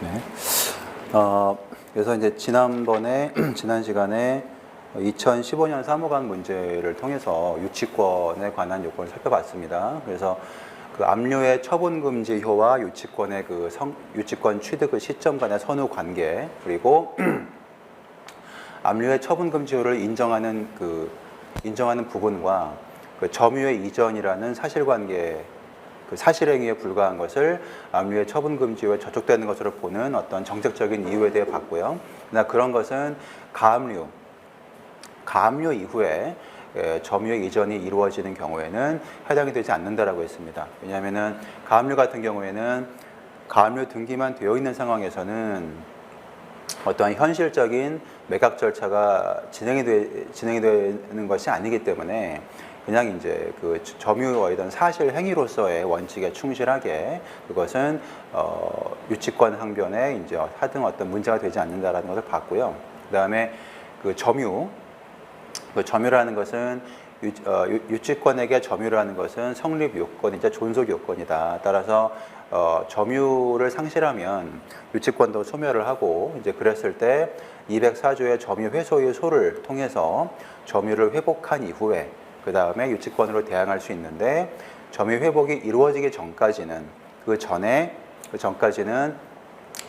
네. 그래서 이제 지난 시간에 2015년 사무관 문제를 통해서 유치권에 관한 요건을 살펴봤습니다. 그래서 그 압류의 처분금지효와 유치권의 유치권 취득 시점 간의 선후 관계, 그리고 압류의 처분금지효를 인정하는 부분과 그 점유의 이전이라는 사실관계, 그 사실행위에 불과한 것을 압류의 처분금지효에 저촉되는 것으로 보는 어떤 정책적인 이유에 대해 봤고요. 그러나 그런 것은 가압류 이후에 점유의 이전이 이루어지는 경우에는 해당이 되지 않는다라고 했습니다. 왜냐하면은 가압류 같은 경우에는 가압류 등기만 되어 있는 상황에서는 어떠한 현실적인 매각 절차가 진행이 되는 것이 아니기 때문에 그냥 이제 그 점유의 사실 행위로서의 원칙에 충실하게 그것은 유치권 항변에 이제 하등 어떤 문제가 되지 않는다라는 것을 봤고요. 그다음에 그 점유라는 것은 유치권에게 점유라는 것은 성립 요건이자 존속 요건이다. 따라서 점유를 상실하면 유치권도 소멸을 하고 이제 그랬을 때 204조의 점유 회소의 소를 통해서 점유를 회복한 이후에 그 다음에 유치권으로 대항할 수 있는데 점유 회복이 이루어지기 전까지는 그 전까지는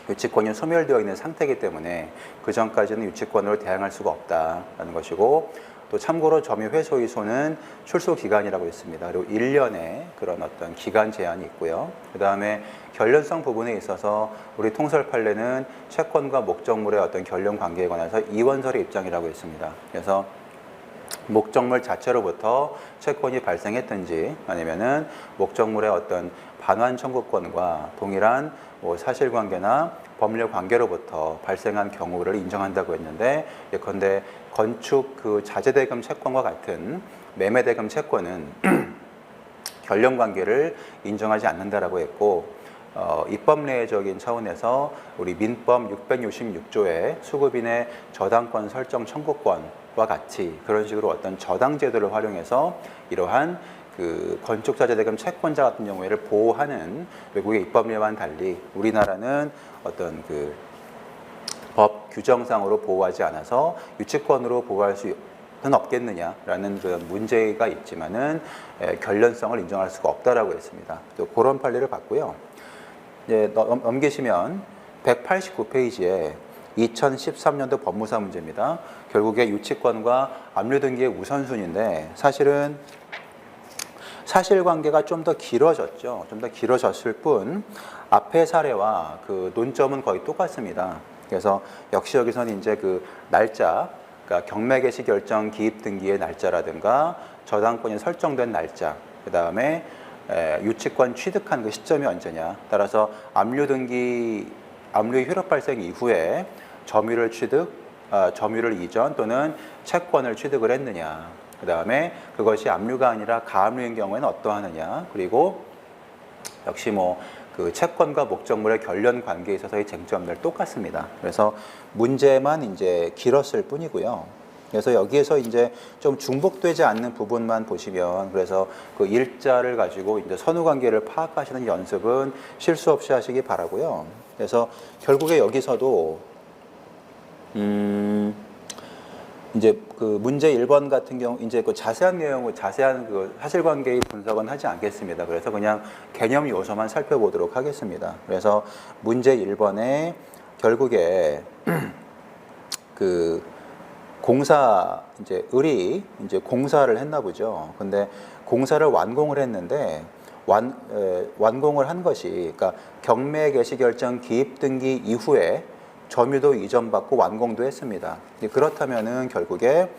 유치권이 소멸되어 있는 상태이기 때문에 그 전까지는 유치권으로 대항할 수가 없다라는 것이고, 또 참고로 점유 회소이소는 출소 기간이라고 했습니다. 그리고 1년의 그런 어떤 기간 제한이 있고요. 그 다음에 결련성 부분에 있어서 우리 통설 판례는 채권과 목적물의 어떤 결련 관계에 관해서 이원설의 입장이라고 했습니다. 그래서 목적물 자체로부터 채권이 발생했든지 아니면은 목적물의 어떤 반환 청구권과 동일한 사실관계나 법률 관계로부터 발생한 경우를 인정한다고 했는데, 예컨대 건축 그 자재대금 채권과 같은 매매대금 채권은 결련 관계를 인정하지 않는다라고 했고, 입법례적인 차원에서 우리 민법 666조의 수급인의 저당권 설정 청구권과 같이 그런 식으로 어떤 저당 제도를 활용해서 이러한 그 건축자재대금 채권자 같은 경우에를 보호하는 외국의 입법례와는 달리 우리나라는 어떤 그 법 규정상으로 보호하지 않아서 유치권으로 보호할 수는 없겠느냐라는 그런 문제가 있지만은 결련성을 인정할 수가 없다라고 했습니다. 또 그런 판례를 봤고요. 이제 넘기시면 189페이지에 2013년도 법무사 문제입니다. 결국에 유치권과 압류 등기의 우선순위인데 사실은 사실관계가 좀 더 길어졌죠. 좀 더 길어졌을 뿐 앞의 사례와 그 논점은 거의 똑같습니다. 그래서 역시 여기서는 이제 그 날짜, 그러니까 경매 개시 결정 기입 등기의 날짜라든가 저당권이 설정된 날짜, 그 다음에 유치권 취득한 그 시점이 언제냐. 따라서 압류의 효력 발생 이후에 점유를 이전 또는 채권을 취득을 했느냐. 그 다음에 그것이 압류가 아니라 가압류인 경우에는 어떠하느냐. 그리고 역시 그 채권과 목적물의 결련 관계에 있어서의 쟁점들 똑같습니다. 그래서 문제만 이제 길었을 뿐이고요. 그래서 여기에서 이제 좀 중복되지 않는 부분만 보시면, 그래서 그 일자를 가지고 이제 선후 관계를 파악하시는 연습은 실수 없이 하시기 바라고요. 그래서 결국에 여기서도 이제 그 문제 1번 같은 경우 이제 그 자세한 그 사실관계의 분석은 하지 않겠습니다. 그래서 그냥 개념 요소만 살펴보도록 하겠습니다. 그래서 문제 1번에 결국에 그 을이 이제 공사를 했나 보죠. 근데 공사를 완공을 했는데 완공을 한 것이, 그러니까 경매 개시 결정 기입 등기 이후에 점유도 이전받고 완공도 했습니다. 그렇다면은 결국에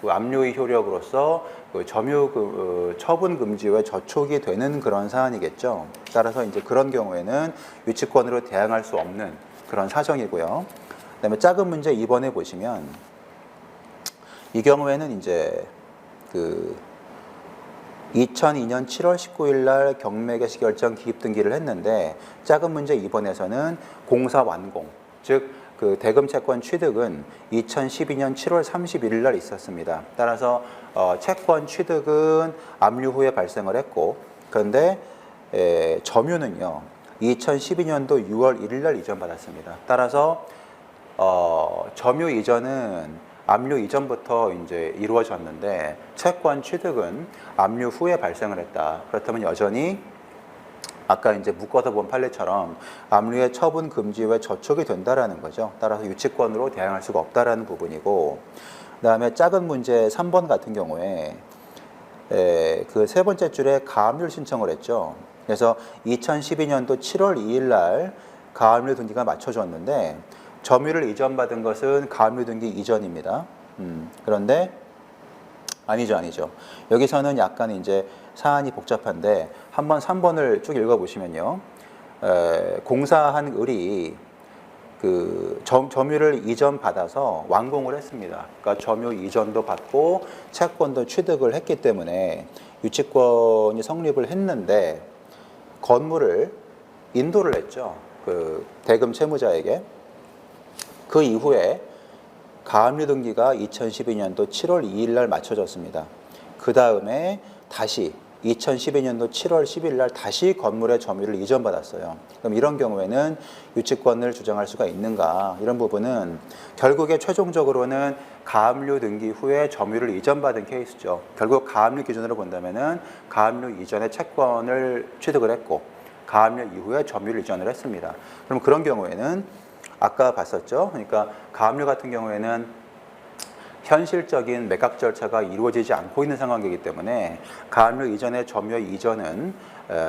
압류의 효력으로서 그 점유 처분 금지에 저촉이 되는 그런 사안이겠죠. 따라서 이제 그런 경우에는 유치권으로 대항할 수 없는 그런 사정이고요. 그다음에 작은 문제 2번에 보시면 이 경우에는 이제 2002년 7월 19일 날 경매 개시 결정 기입 등기를 했는데 작은 문제 2번에서는 공사 완공, 즉 그 대금 채권 취득은 2012년 7월 31일 날 있었습니다. 따라서 채권 취득은 압류 후에 발생을 했고, 그런데 점유는요 2012년도 6월 1일 날 이전받았습니다. 따라서 점유 이전은 압류 이전부터 이제 이루어졌는데 채권 취득은 압류 후에 발생을 했다. 그렇다면 여전히 아까 이제 묶어서 본 판례처럼 압류의 처분 금지 후에 저촉이 된다라는 거죠. 따라서 유치권으로 대항할 수가 없다라는 부분이고, 그다음에 작은 문제 3번 같은 경우에 그 세 번째 줄에 가압류를 신청을 했죠. 그래서 2012년도 7월 2일 날 가압류 등기가 맞춰졌는데 점유를 이전받은 것은 가압류 등기 이전입니다. 그런데 아니죠. 여기서는 약간 이제 사안이 복잡한데 한번 3번을 쭉 읽어보시면요. 공사한 을이 그 점유를 이전받아서 완공을 했습니다. 그러니까 점유 이전도 받고 채권도 취득을 했기 때문에 유치권이 성립을 했는데 건물을 인도를 했죠. 그 대금 채무자에게. 그 이후에 가압류 등기가 2012년도 7월 2일 날 맞춰졌습니다. 그 다음에 다시 2012년도 7월 10일 날 다시 건물의 점유를 이전받았어요. 그럼 이런 경우에는 유치권을 주장할 수가 있는가? 이런 부분은 결국에 최종적으로는 가압류 등기 후에 점유를 이전받은 케이스죠. 결국 가압류 기준으로 본다면은 가압류 이전에 채권을 취득을 했고 가압류 이후에 점유를 이전을 했습니다. 그럼 그런 경우에는 아까 봤었죠. 그러니까 가압류 같은 경우에는 현실적인 매각 절차가 이루어지지 않고 있는 상황이기 때문에 가압류 이전의 점유 이전은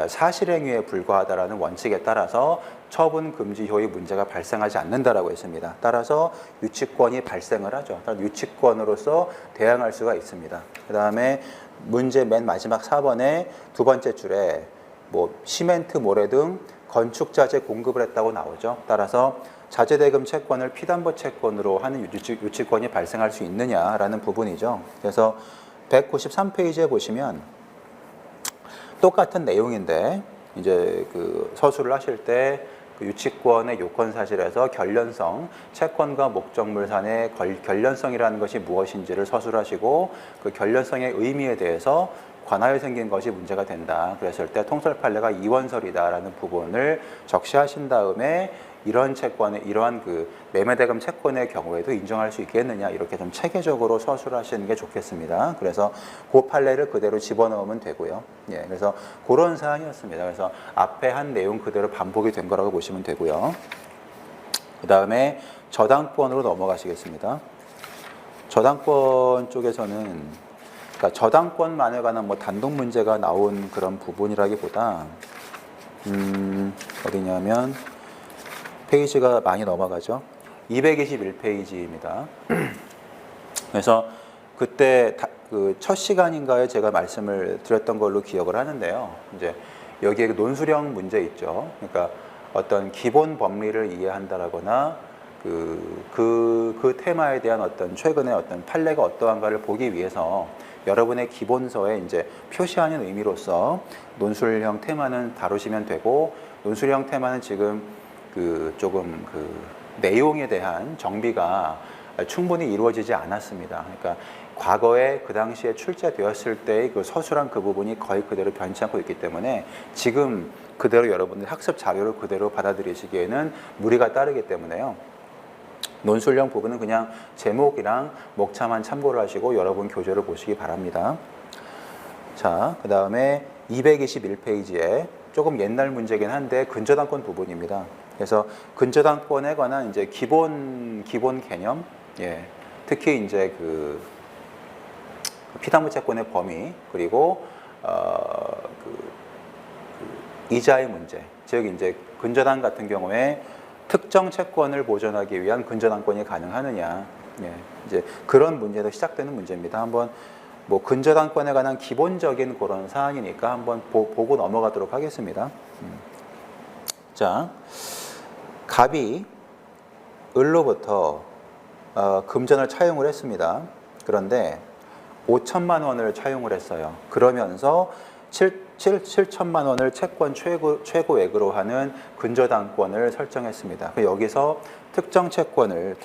사실행위에 불과하다라는 원칙에 따라서 처분 금지효의 문제가 발생하지 않는다라고 했습니다. 따라서 유치권이 발생을 하죠. 유치권으로서 대항할 수가 있습니다. 그 다음에 문제 맨 마지막 4번의 두 번째 줄에 뭐 시멘트, 모래 등 건축자재 공급을 했다고 나오죠. 따라서 자재대금 채권을 피담보 채권으로 하는 유치권이 발생할 수 있느냐라는 부분이죠. 그래서 193페이지에 보시면 똑같은 내용인데 이제 그 서술을 하실 때 그 유치권의 요건 사실에서 결련성, 채권과 목적물 간의 결련성이라는 것이 무엇인지를 서술하시고 그 결련성의 의미에 대해서 관하여 생긴 것이 문제가 된다. 그랬을 때 통설 판례가 이원설이다라는 부분을 적시하신 다음에 이러한 그 매매대금 채권의 경우에도 인정할 수 있겠느냐 이렇게 좀 체계적으로 서술하시는 게 좋겠습니다. 그래서 그 판례를 그대로 집어넣으면 되고요. 예, 그래서 그런 사안이었습니다. 그래서 앞에 한 내용 그대로 반복이 된 거라고 보시면 되고요. 그 다음에 저당권으로 넘어가시겠습니다. 저당권 쪽에서는 그러니까 저당권만에 관한 뭐 단독 문제가 나온 그런 부분이라기보다 어디냐면 페이지가 많이 넘어가죠. 221페이지입니다. 그래서 그때 그 첫 시간인가에 제가 말씀을 드렸던 걸로 기억을 하는데요. 이제 여기에 논술형 문제 있죠. 그러니까 어떤 기본 법리를 이해한다라거나 그 테마에 대한 어떤 최근의 어떤 판례가 어떠한가를 보기 위해서 여러분의 기본서에 이제 표시하는 의미로서 논술형 테마는 다루시면 되고, 논술형 테마는 지금 조금 내용에 대한 정비가 충분히 이루어지지 않았습니다. 그러니까 과거에 그 당시에 출제되었을 때의 그 서술한 그 부분이 거의 그대로 변치 않고 있기 때문에 지금 그대로 여러분들 학습 자료를 그대로 받아들이시기에는 무리가 따르기 때문에요. 논술형 부분은 그냥 제목이랑 목차만 참고를 하시고 여러분 교재를 보시기 바랍니다. 자, 그 다음에 221페이지에 조금 옛날 문제긴 한데 근저당권 부분입니다. 그래서 근저당권에 관한 이제 기본 개념, 예, 특히 이제 그 피담보 채권의 범위 그리고 이자의 문제, 즉 이제 근저당 같은 경우에 특정 채권을 보존하기 위한 근저당권이 가능하느냐, 예, 이제 그런 문제도 시작되는 문제입니다. 한번 뭐 근저당권에 관한 기본적인 그런 사항이니까 한번 보고 넘어가도록 하겠습니다. 자, 갑이 을로부터 금전을 차용을 했습니다. 그런데 5천만 원을 차용을 했어요. 그러면서 7천만 원을 채권 최고액으로 하는 근저당권을 설정했습니다. 여기서 특정 채권을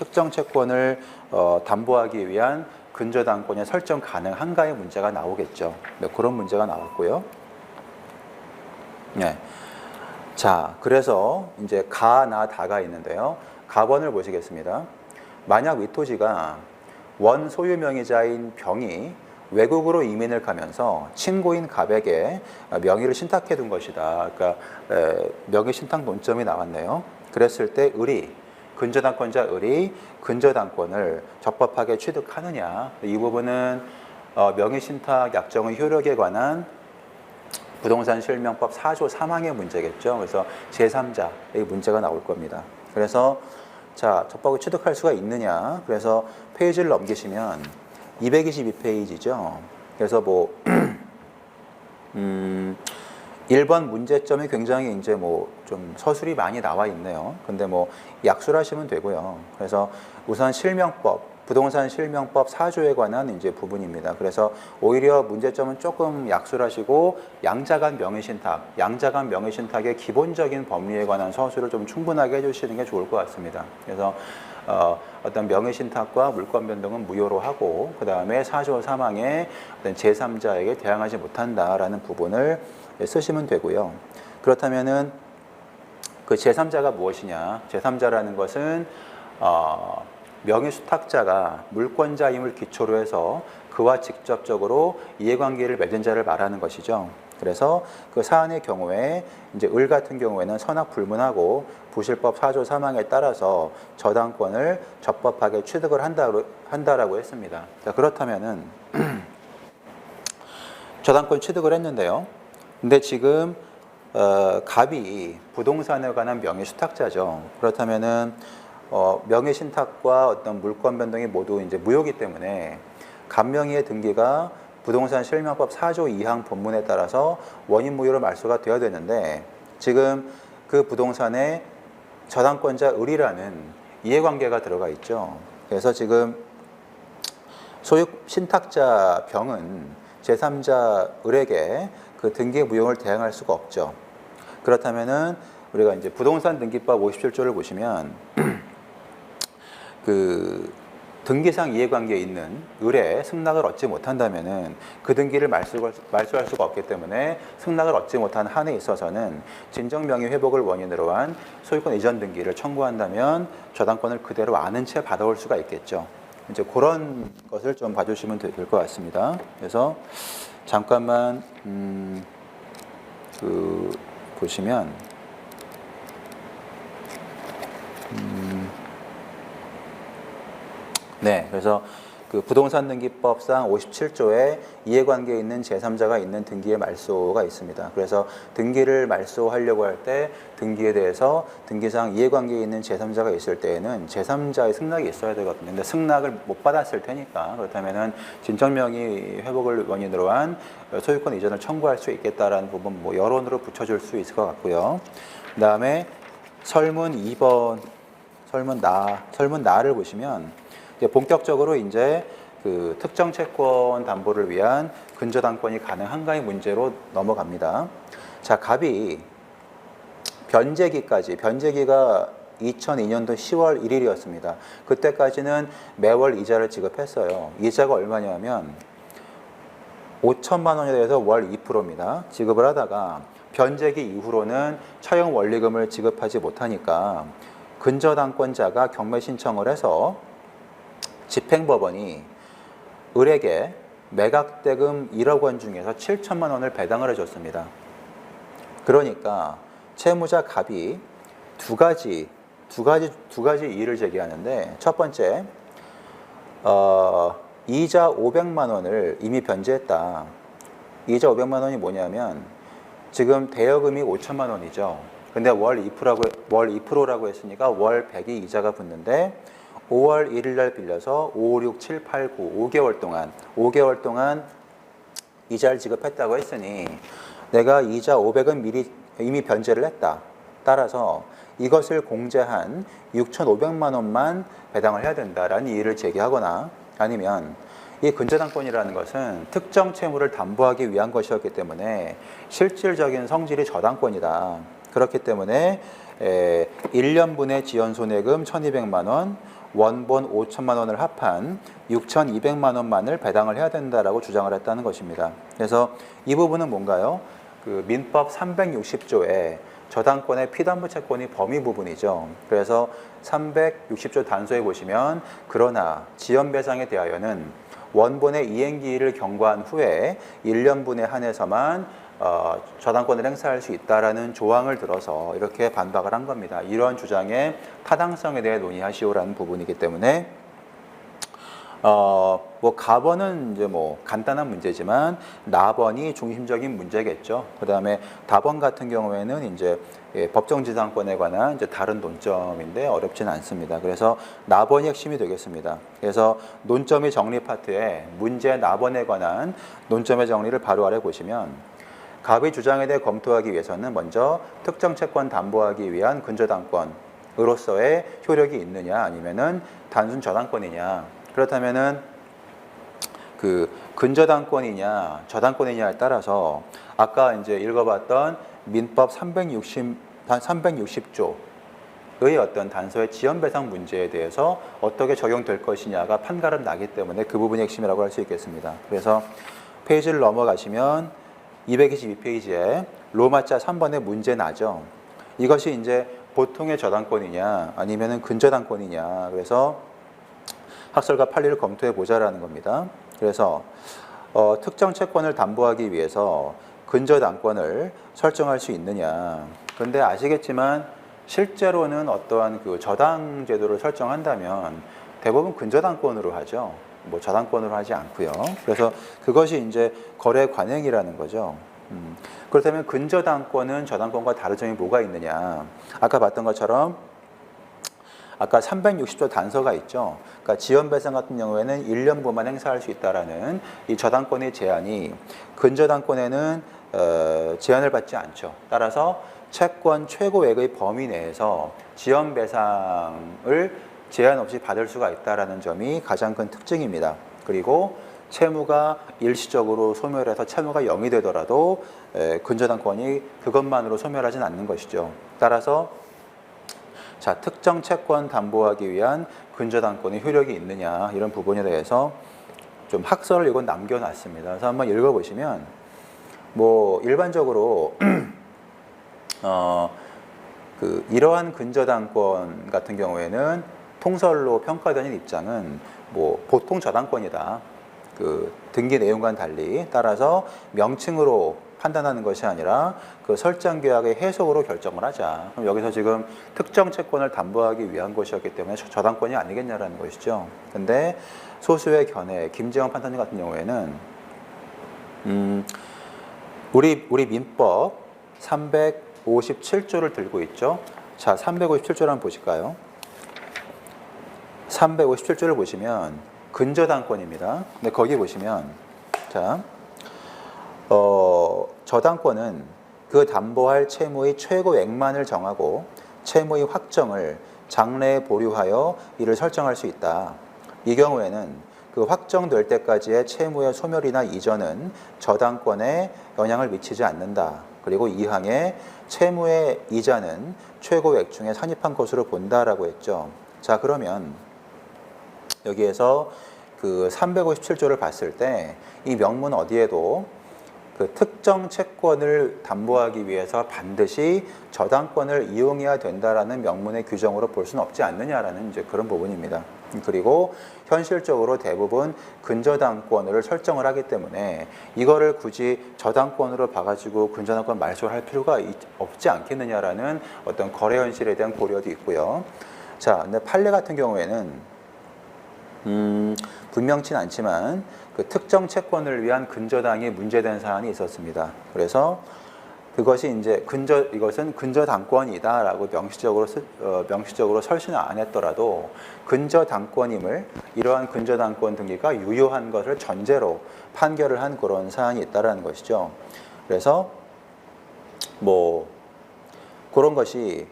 담보하기 위한 근저당권이 설정 가능한가의 문제가 나오겠죠. 네, 그런 문제가 나왔고요. 네. 자, 그래서 이제 가, 나, 다가 있는데요. 가번을 보시겠습니다. 만약 위토지가 원 소유명의자인 병이 외국으로 이민을 가면서 친구인 갑에게 명의를 신탁해 둔 것이다. 그러니까 명의 신탁 논점이 나왔네요. 그랬을 때 을이 근저당권자 을이 근저당권을 적법하게 취득하느냐. 이 부분은 명의 신탁 약정의 효력에 관한 부동산 실명법 4조 3항의 문제겠죠. 그래서 제3자의 문제가 나올 겁니다. 그래서 자, 적법하게 취득할 수가 있느냐. 그래서 페이지를 넘기시면 222페이지죠. 그래서 뭐 1번 문제점이 굉장히 이제 뭐 좀 서술이 많이 나와 있네요. 근데 뭐 약술하시면 되고요. 그래서 우선 실명법, 부동산 실명법 4조에 관한 이제 부분입니다. 그래서 오히려 문제점은 조금 약술하시고 양자간 명의신탁, 양자간 명의신탁의 기본적인 법리에 관한 서술을 좀 충분하게 해주시는 게 좋을 것 같습니다. 그래서 어떤 명의신탁과 물권 변동은 무효로 하고 그 다음에 4조 3항에 어떤 제3자에게 대항하지 못한다라는 부분을 쓰시면 되고요. 그렇다면은 그 제3자가 무엇이냐? 제3자라는 것은 명의수탁자가 물권자임을 기초로 해서 그와 직접적으로 이해관계를 맺은 자를 말하는 것이죠. 그래서 그 사안의 경우에 이제 을 같은 경우에는 선악 불문하고 부실법 4조 3항에 따라서 저당권을 적법하게 취득을 한다라고 했습니다. 자, 그렇다면은 저당권 취득을 했는데요. 근데 지금 갑이 부동산에 관한 명의수탁자죠. 그렇다면은 명의신탁과 어떤 물권 변동이 모두 이제 무효이기 때문에 갑명의의 등기가 부동산 실명법 4조 2항 본문에 따라서 원인 무효로 말소가 되어야 되는데 지금 그 부동산에 저당권자 을이라는 이해관계가 들어가 있죠. 그래서 지금 소유 신탁자 병은 제3자 을에게 그 등기 무효를 대항할 수가 없죠. 그렇다면은 우리가 이제 부동산 등기법 57조를 보시면 그 등기상 이해관계에 있는 을의 승낙을 얻지 못한다면은 그 등기를 말소할 수가 없기 때문에 승낙을 얻지 못한 한에 있어서는 진정명의 회복을 원인으로 한 소유권 이전 등기를 청구한다면 저당권을 그대로 아는 채 받아올 수가 있겠죠. 이제 그런 것을 좀 봐주시면 될 것 같습니다. 그래서 잠깐만 보시면 네, 그래서 그 부동산 등기법상 57조에 이해관계에 있는 제3자가 있는 등기의 말소가 있습니다. 그래서 등기를 말소하려고 할 때 등기에 대해서 등기상 이해관계에 있는 제3자가 있을 때에는 제3자의 승낙이 있어야 되거든요. 근데 승낙을 못 받았을 테니까 그렇다면은 진정명의 회복을 원인으로 한 소유권 이전을 청구할 수 있겠다라는 부분 뭐 여론으로 붙여줄 수 있을 것 같고요. 그 다음에 설문 2번 설문 나를 보시면 이제 본격적으로 이제 그 특정 채권 담보를 위한 근저당권이 가능한가의 문제로 넘어갑니다. 자, 갑이 변제기가 2002년도 10월 1일이었습니다. 그때까지는 매월 이자를 지급했어요. 이자가 얼마냐면 5천만 원에 대해서 월 2%입니다. 지급을 하다가 변제기 이후로는 차용 원리금을 지급하지 못하니까 근저당권자가 경매 신청을 해서 집행법원이 을에게 매각대금 1억 원 중에서 7천만 원을 배당을 해줬습니다. 그러니까 채무자 갑이 두 가지 이의를 제기하는데 첫 번째, 이자 500만 원을 이미 변제했다. 이자 500만 원이 뭐냐면 지금 대여금이 5천만 원이죠. 근데 월 2%라고 했으니까 월 100이 이자가 붙는데 5월 1일 날 빌려서 5, 6, 7, 8, 9, 5개월 동안 이자를 지급했다고 했으니 내가 이자 500은 이미 변제를 했다. 따라서 이것을 공제한 6,500만 원만 배당을 해야 된다라는 이의를 제기하거나 아니면 이 근저당권이라는 것은 특정 채무를 담보하기 위한 것이었기 때문에 실질적인 성질이 저당권이다. 그렇기 때문에 1년분의 지연손해금 1,200만 원, 원본 5천만 원을 합한 6,200만 원만을 배당을 해야 된다라고 주장을 했다는 것입니다. 그래서 이 부분은 뭔가요? 그 민법 360조에 저당권의 피담보 채권이 범위 부분이죠. 그래서 360조 단서에 보시면 그러나 지연배상에 대하여는 원본의 이행기일을 경과한 후에 1년분에 한해서만 저당권을 행사할 수 있다라는 조항을 들어서 이렇게 반박을 한 겁니다. 이런 주장의 타당성에 대해 논의하시오라는 부분이기 때문에 뭐 가번은 이제 뭐 간단한 문제지만 나번이 중심적인 문제겠죠. 그다음에 다번 같은 경우에는 이제 법정지상권에 관한 이제 다른 논점인데 어렵지는 않습니다. 그래서 나번이 핵심이 되겠습니다. 그래서 논점의 정리 파트에 문제 나번에 관한 논점의 정리를 바로 아래 보시면 갑의 주장에 대해 검토하기 위해서는 먼저 특정 채권 담보하기 위한 근저당권으로서의 효력이 있느냐 아니면은 단순 저당권이냐. 그렇다면은 그 근저당권이냐 저당권이냐에 따라서 아까 이제 읽어봤던 민법 360조의 어떤 단서의 지연배상 문제에 대해서 어떻게 적용될 것이냐가 판가름 나기 때문에 그 부분이 핵심이라고 할 수 있겠습니다. 그래서 페이지를 넘어가시면 222페이지에 로마자 3번의 문제 나죠. 이것이 이제 보통의 저당권이냐 아니면은 근저당권이냐. 그래서 학설과 판리를 검토해 보자라는 겁니다. 그래서 특정 채권을 담보하기 위해서 근저당권을 설정할 수 있느냐. 그런데 아시겠지만 실제로는 어떠한 그 저당 제도를 설정한다면 대부분 근저당권으로 하죠. 뭐 저당권으로 하지 않고요. 그래서 그것이 이제 거래 관행이라는 거죠. 그렇다면 근저당권은 저당권과 다른 점이 뭐가 있느냐. 아까 봤던 것처럼 아까 360조 단서가 있죠. 그러니까 지연배상 같은 경우에는 1년분만 행사할 수 있다라는 이 저당권의 제한이 근저당권에는 제한을 받지 않죠. 따라서 채권 최고액의 범위 내에서 지연배상을 제한 없이 받을 수가 있다라는 점이 가장 큰 특징입니다. 그리고 채무가 일시적으로 소멸해서 채무가 0이 되더라도 근저당권이 그것만으로 소멸하진 않는 것이죠. 따라서 자, 특정 채권 담보하기 위한 근저당권의 효력이 있느냐 이런 부분에 대해서 좀 학설을 이건 남겨놨습니다. 그래서 한번 읽어보시면 뭐 일반적으로 이러한 근저당권 같은 경우에는 통설로 평가되는 입장은 뭐 보통 저당권이다. 그 등기 내용과는 달리 따라서 명칭으로 판단하는 것이 아니라 그 설정 계약의 해석으로 결정을 하자. 그럼 여기서 지금 특정 채권을 담보하기 위한 것이었기 때문에 저당권이 아니겠냐라는 것이죠. 근데 소수의 견해, 김재원 판사님 같은 경우에는 우리 민법 357조를 들고 있죠. 자, 357조를 한번 보실까요? 357조를 보시면 근저당권입니다. 근데 거기 보시면 자, 저당권은 그 담보할 채무의 최고액만을 정하고 채무의 확정을 장래에 보류하여 이를 설정할 수 있다. 이 경우에는 그 확정될 때까지의 채무의 소멸이나 이전은 저당권에 영향을 미치지 않는다. 그리고 2항에 채무의 이자는 최고액 중에 산입한 것으로 본다라고 했죠. 자, 그러면 여기에서 그 357조를 봤을 때 이 명문 어디에도 그 특정 채권을 담보하기 위해서 반드시 저당권을 이용해야 된다라는 명문의 규정으로 볼 수는 없지 않느냐라는 이제 그런 부분입니다. 그리고 현실적으로 대부분 근저당권을 설정을 하기 때문에 이거를 굳이 저당권으로 봐가지고 근저당권 말소를 할 필요가 없지 않겠느냐라는 어떤 거래 현실에 대한 고려도 있고요. 자, 근데 판례 같은 경우에는 분명치는 않지만 그 특정 채권을 위한 근저당이 문제된 사안이 있었습니다. 그래서 그것이 이제 이것은 근저당권이다라고 명시적으로 설신을 안 했더라도 근저당권임을 이러한 근저당권 등기가 유효한 것을 전제로 판결을 한 그런 사안이 있다라는 것이죠. 그래서 뭐 그런 것이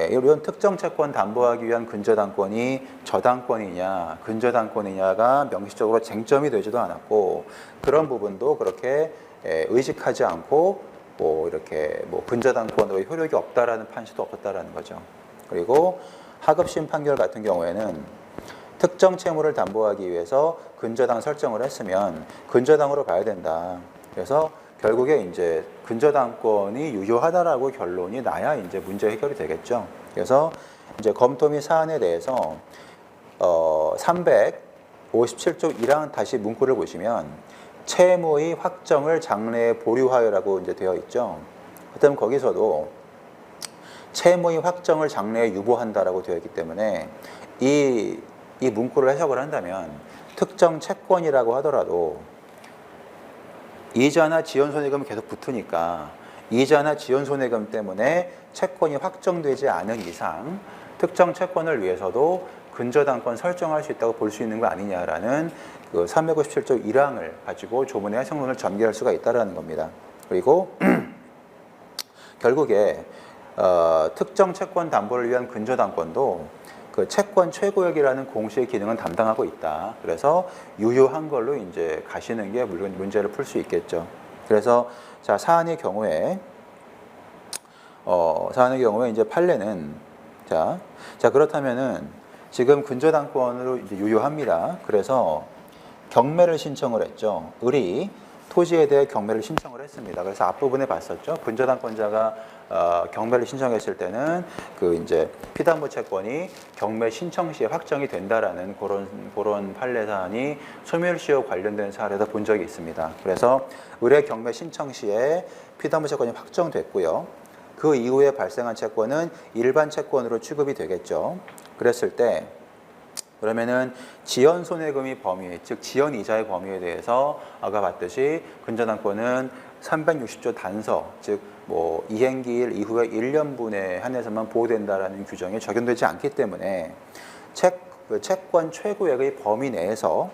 이런 특정 채권 담보하기 위한 근저당권이 저당권이냐 근저당권이냐가 명시적으로 쟁점이 되지도 않았고 그런 부분도 그렇게 의식하지 않고 뭐 이렇게 뭐 근저당권으로 효력이 없다라는 판시도 없었다라는 거죠. 그리고 하급심 판결 같은 경우에는 특정 채무를 담보하기 위해서 근저당 설정을 했으면 근저당으로 봐야 된다. 그래서 결국에 이제 근저당권이 유효하다라고 결론이 나야 이제 문제 해결이 되겠죠. 그래서 이제 검토 및 사안에 대해서 357조 1항 다시 문구를 보시면 채무의 확정을 장래에 보류하여라고 이제 되어 있죠. 그다음 거기서도 채무의 확정을 장래에 유보한다라고 되어 있기 때문에 이 문구를 해석을 한다면 특정 채권이라고 하더라도 이자나 지연손해금이 계속 붙으니까 이자나 지연손해금 때문에 채권이 확정되지 않은 이상 특정 채권을 위해서도 근저당권 설정할 수 있다고 볼 수 있는 거 아니냐라는 그 357조 1항을 가지고 조문의 해석론을 전개할 수가 있다는 겁니다. 그리고 결국에 특정 채권 담보를 위한 근저당권도 그 채권 최고액이라는 공시의 기능은 담당하고 있다. 그래서 유효한 걸로 이제 가시는 게 물론 문제를 풀 수 있겠죠. 그래서 자 사안의 경우에 이제 판례는 자 그렇다면은 지금 근저당권으로 이제 유효합니다. 그래서 경매를 신청을 했죠. 을이 토지에 대해 경매를 신청을 했습니다. 그래서 앞부분에 봤었죠. 근저당권자가 경매를 신청했을 때는 그 이제 피담보 채권이 경매 신청 시에 확정이 된다라는 그런 판례 사안이 소멸시효 관련된 사례에서 본 적이 있습니다. 그래서 을의 경매 신청 시에 피담보 채권이 확정됐고요. 그 이후에 발생한 채권은 일반 채권으로 취급이 되겠죠. 그랬을 때 그러면은 지연 손해금이 범위, 즉 지연 이자의 범위에 대해서 아까 봤듯이 근저당권은 360조 단서, 즉 뭐 이행기일 이후에 1년분에 한해서만 보호된다라는 규정이 적용되지 않기 때문에 채권 최고액의 범위 내에서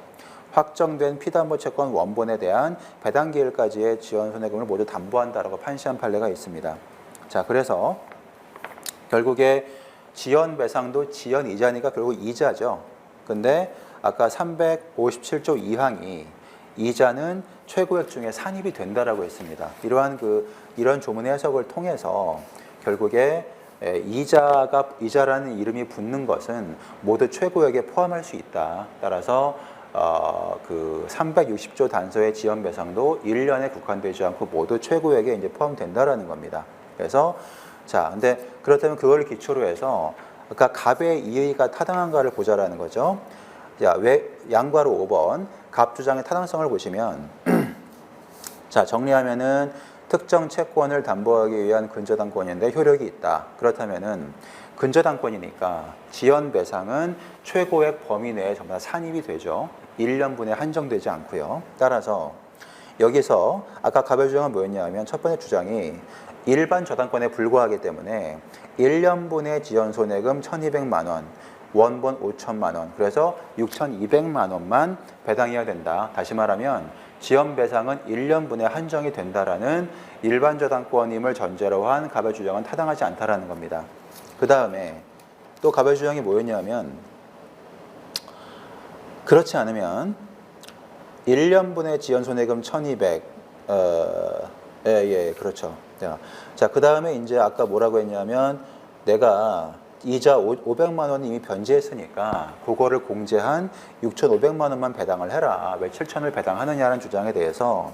확정된 피담보 채권 원본에 대한 배당 기일까지의 지연 손해금을 모두 담보한다라고 판시한 판례가 있습니다. 자, 그래서 결국에 지연 배상도 지연 이자니까 결국 이자죠. 근데 아까 357조 2항이 이자는 최고액 중에 산입이 된다라고 했습니다. 이런 조문의 해석을 통해서 결국에 이자라는 이름이 붙는 것은 모두 최고액에 포함할 수 있다. 따라서 그 360조 단서의 지연 배상도 1년에 국한되지 않고 모두 최고액에 이제 포함된다라는 겁니다. 그래서 자, 근데 그렇다면 그걸 기초로 해서 아까 갑의 이의가 타당한가를 보자라는 거죠. 자, 양괄호 5번 갑 주장의 타당성을 보시면 자, 정리하면은 특정 채권을 담보하기 위한 근저당권인데 효력이 있다. 그렇다면은 근저당권이니까 지연 배상은 최고액 범위 내에 전부 다 산입이 되죠. 1년분에 한정되지 않고요. 따라서 여기서 아까 갑의 주장은 뭐였냐면 첫 번째 주장이 일반 저당권에 불과하기 때문에 1년분의 지연 손해금 1,200만 원, 원본 5천만 원, 그래서 6,200만 원만 배당해야 된다. 다시 말하면 지연 배상은 1년분에 한정이 된다라는 일반 저당권임을 전제로 한 갑의 주장은 타당하지 않다라는 겁니다. 그 다음에 또 갑의 주장이 뭐였냐면 그렇지 않으면 1년분의 지연 손해금 1,200 그렇죠. 자, 그 다음에 이제 아까 뭐라고 했냐면 내가 이자 500만 원 이미 변제했으니까 그거를 공제한 6,500만 원만 배당을 해라. 왜 7천을 배당하느냐는 주장에 대해서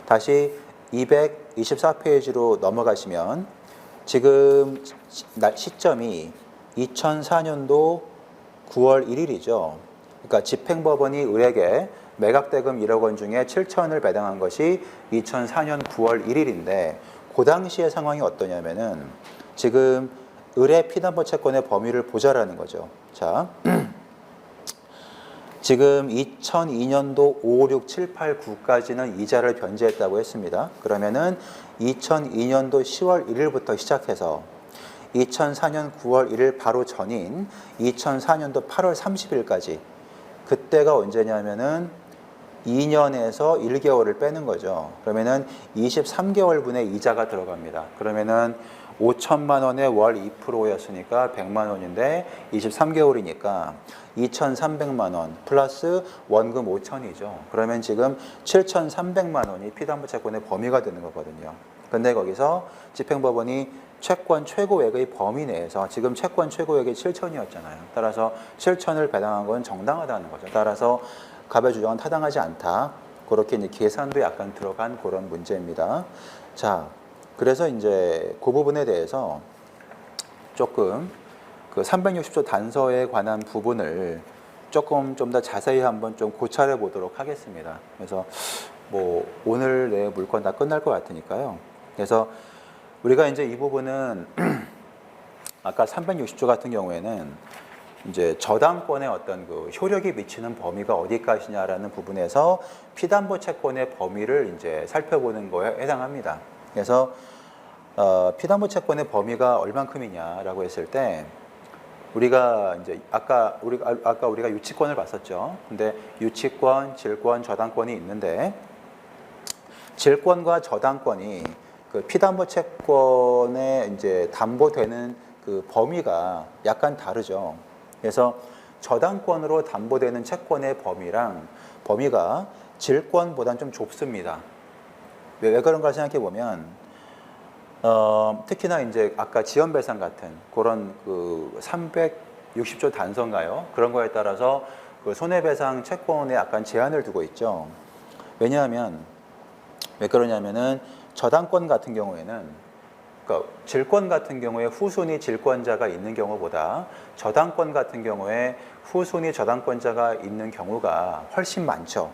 다시 224페이지로 넘어가시면 지금 시점이 2004년도 9월 1일이죠. 그러니까 집행법원이 을에게 매각대금 1억 원 중에 7천을 배당한 것이 2004년 9월 1일인데 그 당시의 상황이 어떠냐면은 지금 을의 피담보 채권의 범위를 보자라는 거죠. 자, 지금 2002년도 5, 6, 7, 8, 9까지는 이자를 변제했다고 했습니다. 그러면은 2002년도 10월 1일부터 시작해서 2004년 9월 1일 바로 전인 2004년도 8월 30일까지 그때가 언제냐면은 2년에서 1개월을 빼는 거죠. 그러면은 23개월분의 이자가 들어갑니다. 그러면은 5천만 원에 월 2%였으니까 100만 원인데 23개월이니까 2,300만 원 플러스 원금 5천이죠. 그러면 지금 7,300만 원이 피담보 채권의 범위가 되는 거거든요. 근데 거기서 집행법원이 채권 최고액의 범위 내에서 지금 채권 최고액이 7천이었잖아요. 따라서 7천을 배당한 건 정당하다는 거죠. 따라서 갑의 주장은 타당하지 않다. 그렇게 이제 계산도 약간 들어간 그런 문제입니다. 자, 그래서 이제 그 부분에 대해서 조금 그 360조 단서에 관한 부분을 조금 좀 더 자세히 한번 좀 고찰해 보도록 하겠습니다. 그래서 뭐 오늘 내 물건 다 끝날 것 같으니까요. 그래서 우리가 이제 이 부분은 아까 360조 같은 경우에는 이제 저당권의 어떤 그 효력이 미치는 범위가 어디까지냐라는 부분에서 피담보 채권의 범위를 이제 살펴보는 거에 해당합니다. 그래서 피담보 채권의 범위가 얼만큼이냐라고 했을 때 우리가 이제 아까 우리가 유치권을 봤었죠. 근데 유치권, 질권, 저당권이 있는데 질권과 저당권이 그 피담보 채권에 이제 담보되는 그 범위가 약간 다르죠. 그래서 저당권으로 담보되는 채권의 범위가 질권보다는 좀 좁습니다. 왜 그런가 생각해 보면 특히나 이제 아까 지연배상 같은 그런 그 360조 단서인가요? 그런 거에 따라서 그 손해배상 채권에 약간 제한을 두고 있죠. 왜냐하면 왜 그러냐면은 저당권 같은 경우에는 그러니까 질권 같은 경우에 후순위 질권자가 있는 경우보다 저당권 같은 경우에 후순위 저당권자가 있는 경우가 훨씬 많죠.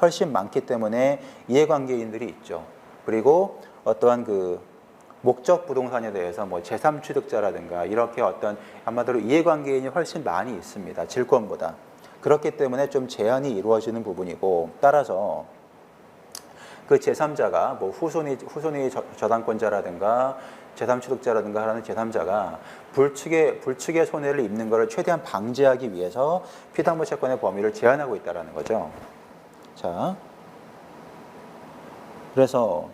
훨씬 많기 때문에 이해관계인들이 있죠. 그리고 어떠한 그 목적 부동산에 대해서 뭐 제3취득자라든가 이렇게 어떤 아마도 이해관계인이 훨씬 많이 있습니다. 질권보다. 그렇기 때문에 좀 제한이 이루어지는 부분이고 따라서 그 제3자가 뭐 후손이 저당권자라든가 제3취득자라든가 하는 제3자가 불측의 손해를 입는 것을 최대한 방지하기 위해서 피담보 채권의 범위를 제한하고 있다는 거죠. 자, 그래서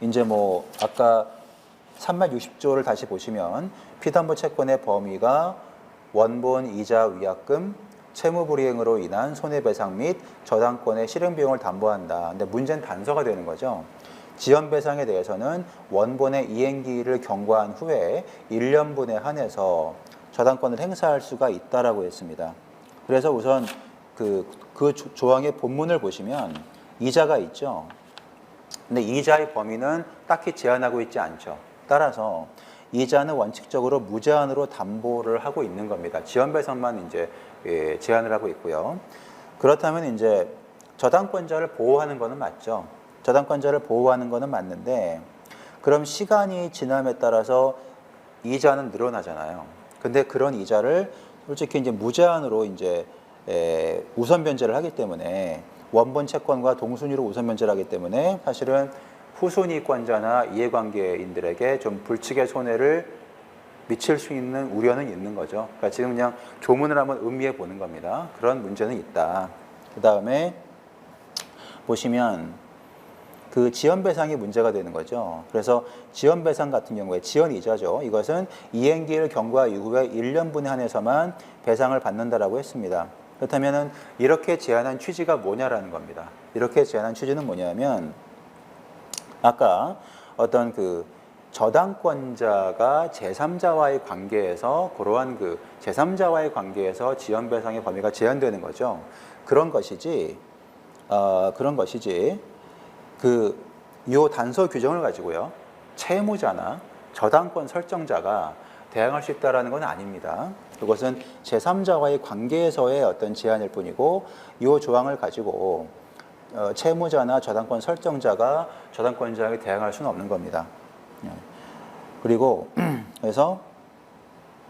이제 뭐 아까 360조를 다시 보시면 피담보 채권의 범위가 원본, 이자, 위약금, 채무불이행으로 인한 손해배상 및 저당권의 실행비용을 담보한다. 근데 문제는 단서가 되는 거죠. 지연배상에 대해서는 원본의 이행기일을 경과한 후에 1년분에 한해서 저당권을 행사할 수가 있다라고 했습니다. 그래서 우선 그 조항의 본문을 보시면 이자가 있죠. 근데 이자의 범위는 딱히 제한하고 있지 않죠. 따라서 이자는 원칙적으로 무제한으로 담보를 하고 있는 겁니다. 지연배상만 이제 제한을 하고 있고요. 그렇다면 이제 저당권자를 보호하는 것은 맞죠. 저당권자를 보호하는 것은 맞는데 그럼 시간이 지남에 따라서 이자는 늘어나잖아요. 근데 그런 이자를 솔직히 이제 무제한으로 이제 우선 변제를 하기 때문에 원본 채권과 동순위로 우선 변제를 하기 때문에 사실은 후순위권자나 이해관계인들에게 좀 불측의 손해를 미칠 수 있는 우려는 있는 거죠. 그러니까 지금 그냥 조문을 한번 음미해 보는 겁니다. 그런 문제는 있다. 그 다음에 보시면 그 지연배상이 문제가 되는 거죠. 그래서 지연배상 같은 경우에 지연이자죠. 이것은 이행기일 경과 이후에 1년분에 한해서만 배상을 받는다라고 했습니다. 그렇다면 이렇게 제한한 취지가 뭐냐라는 겁니다. 이렇게 제한한 취지는 뭐냐면 아까 어떤 그 저당권자가 제3자와의 관계에서 그러한 그 제3자와의 관계에서 지연배상의 범위가 제한되는 거죠. 그런 것이지 그 요 단서 규정을 가지고요 채무자나 저당권 설정자가 대항할 수 있다라는 건 아닙니다. 그것은 제3자와의 관계에서의 어떤 제한일 뿐이고 이 조항을 가지고 채무자나 저당권 설정자가 저당권자에게 대항할 수는 없는 겁니다. 그리고 그래서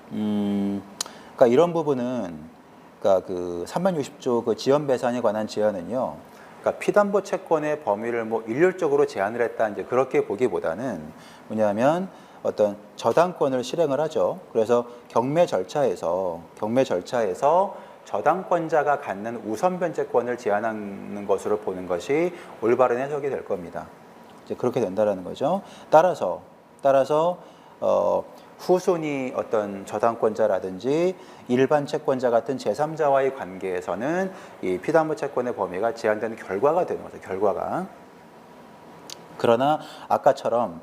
그러니까 이런 부분은 그러니까 그 360조 그 지연배상에 관한 제한은요. 그러니까 피담보 채권의 범위를 뭐 일률적으로 제한을 했다 이제 그렇게 보기보다는 뭐냐면 어떤 저당권을 실행을 하죠. 그래서 경매 절차에서 저당권자가 갖는 우선 변제권을 제한하는 것으로 보는 것이 올바른 해석이 될 겁니다. 이제 그렇게 된다라는 거죠. 따라서 후순위 어떤 저당권자라든지 일반 채권자 같은 제3자와의 관계에서는 이 피담보 채권의 범위가 제한되는 결과가 되는 거죠. 결과가. 그러나 아까처럼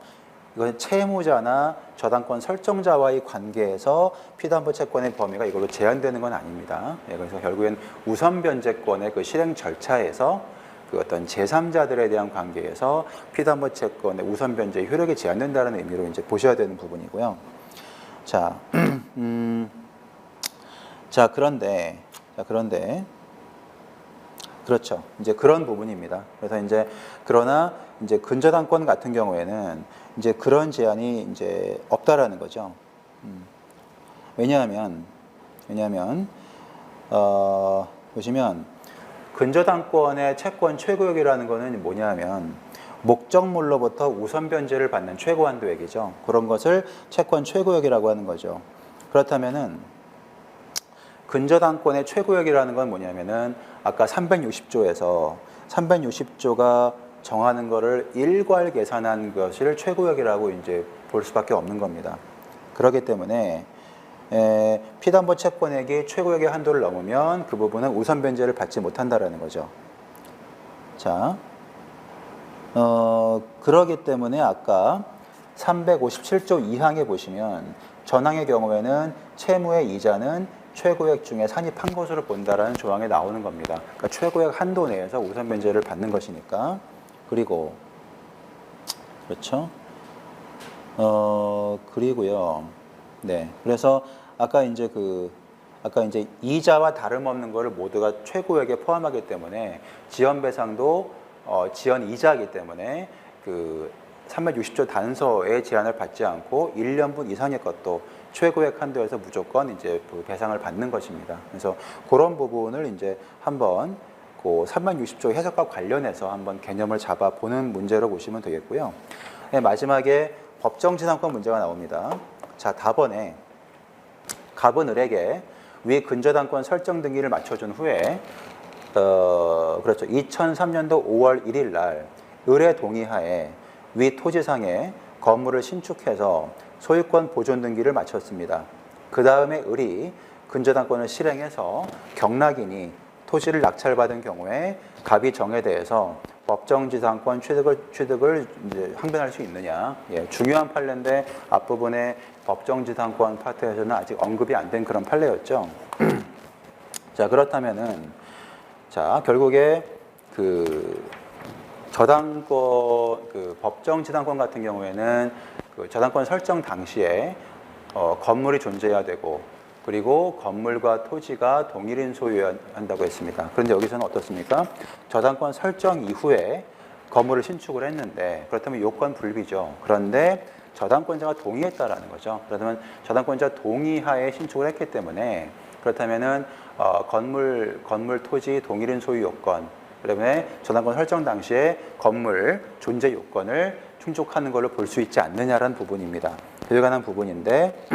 이건 채무자나 저당권 설정자와의 관계에서 피담보 채권의 범위가 이걸로 제한되는 건 아닙니다. 그래서 결국엔 우선 변제권의 그 실행 절차에서 그 어떤 제3자들에 대한 관계에서 피담보 채권의 우선 변제의 효력이 제한된다는 의미로 이제 보셔야 되는 부분이고요. 자, 그런데 그렇죠. 이제 그런 부분입니다. 그래서 이제 그러나 이제 근저당권 같은 경우에는 이제 그런 제한이 이제 없다라는 거죠. 왜냐하면 보시면 근저당권의 채권 최고액이라는 거는 뭐냐면 목적물로부터 우선 변제를 받는 최고 한도액이죠. 그런 것을 채권 최고액이라고 하는 거죠. 그렇다면은 근저당권의 최고액이라는 건 뭐냐면은 아까 360조에서 360조가 정하는 거를 일괄 계산한 것을 최고액이라고 이제 볼 수밖에 없는 겁니다. 그렇기 때문에 피담보 채권액이 최고액의 한도를 넘으면 그 부분은 우선 변제를 받지 못한다라는 거죠. 자, 그러기 때문에 아까 357조 2항에 보시면 전항의 경우에는 채무의 이자는 최고액 중에 산입한 것으로 본다라는 조항에 나오는 겁니다. 그러니까 최고액 한도 내에서 우선 변제를 받는 것이니까. 그리고 그렇죠. 그리고요. 네. 그래서 아까 이제 이자와 다름없는 것을 모두가 최고액에 포함하기 때문에 지연 배상도 지연 이자이기 때문에 그 360조 단서의 제한을 받지 않고 1년분 이상의 것도 최고액 한도에서 무조건 이제 그 배상을 받는 것입니다. 그래서 그런 부분을 이제 한번 그 360조 해석과 관련해서 한번 개념을 잡아보는 문제로 보시면 되겠고요. 네, 마지막에 법정지상권 문제가 나옵니다. 자, 답원에 갑은 을에게 위 근저당권 설정 등기를 맞춰준 후에 그렇죠. 2003년도 5월 1일 날 을의 동의하에 위 토지상에 건물을 신축해서 소유권 보존 등기를 마쳤습니다. 그 다음에 을이 근저당권을 실행해서 경락인이 토지를 낙찰받은 경우에 갑이 정에 대해서 법정지상권 취득을 이제 항변할 수 있느냐. 예, 중요한 판례인데 앞부분에 법정지상권 파트에서는 아직 언급이 안 된 그런 판례였죠. 자, 그렇다면은 자, 결국에 그 저당권, 그 법정지상권 같은 경우에는 그 저당권 설정 당시에 건물이 존재해야 되고 그리고 건물과 토지가 동일인 소유한다고 했습니다. 그런데 여기서는 어떻습니까? 저당권 설정 이후에 건물을 신축을 했는데 그렇다면 요건 불비죠. 그런데 저당권자가 동의했다라는 거죠. 그렇다면 저당권자 동의하에 신축을 했기 때문에 그렇다면은 건물 토지 동일인 소유 요건 그다음에 저당권 설정 당시에 건물 존재 요건을 충족하는 걸로 볼 수 있지 않느냐라는 부분입니다. 그에 관한 부분인데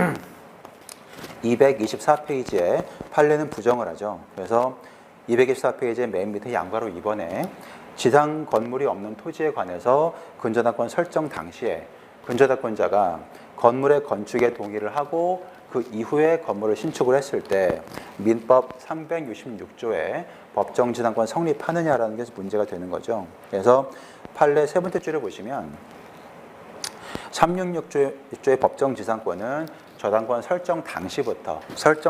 224페이지에 판례는 부정을 하죠. 그래서 224페이지의 맨 밑에 양괄호 2번에 지상 건물이 없는 토지에 관해서 근저당권 설정 당시에 근저당권자가 건물의 건축에 동의를 하고 그 이후에 건물을 신축을 했을 때 민법 366조에 법정지상권 성립하느냐라는 게 문제가 되는 거죠. 그래서 판례 세 번째 줄을 보시면 366조의 법정지상권은 저당권 설정